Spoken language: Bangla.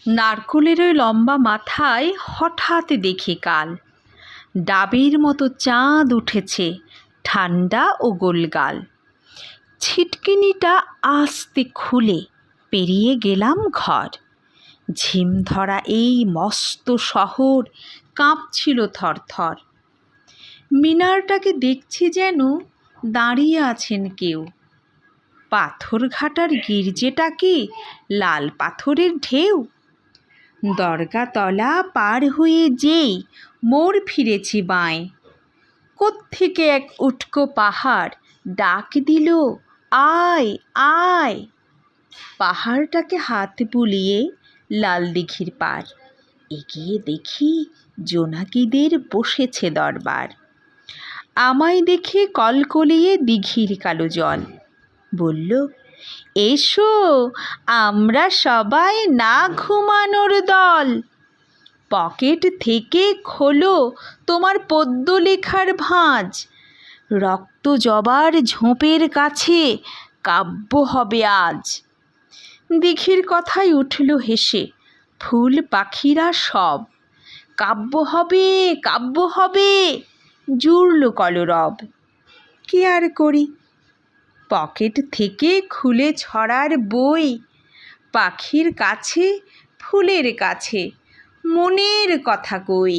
নারকোলের ওই লম্বা মাথায় হঠাৎ দেখি কাল, ডাবের মতো চাঁদ উঠেছে, ঠান্ডা ও গোলগাল। ছিটকিনিটা আস্তে খুলে পেরিয়ে গেলাম ঘর। ঝিম ধরা এই মস্ত শহর কাঁপছিল থরথর। মিনারটাকে দেখছি যেন দাঁড়িয়ে আছেন কেউ। পাথরঘাটার গির্জেটাকে লাল পাথরের ঢেউ। দরগাতলা পার হয়ে যেই মোড় ফিরেছি বাঁয়ে, কোত্থেকে এক উটকো পাহাড় ডাক দিল, আয় আয়। পাহাড়টাকে হাত বুলিয়ে লাল দিঘির পার এগিয়ে দেখি জোনাকিদের বসেছে দরবার। আমায় দেখে কলকলিয়ে দিঘির কালো জল বলল, এসো আমরা সবাই না ঘুমানোর দল। পকেট থেকে খোলো তোমার পদ্য লেখার ভাঁজ, রক্ত জবার ঝোপের কাছে কাব্য হবে আজ। দিঘির কথাই উঠল হেসে ফুল পাখিরা সব, কাব্য হবে কাব্য হবে, জুড়ল কলরব। কি আর করি, পকেট থেকে খুলে ছড়ার বই, পাখির কাছে ফুলের কাছে মনের কথা কই।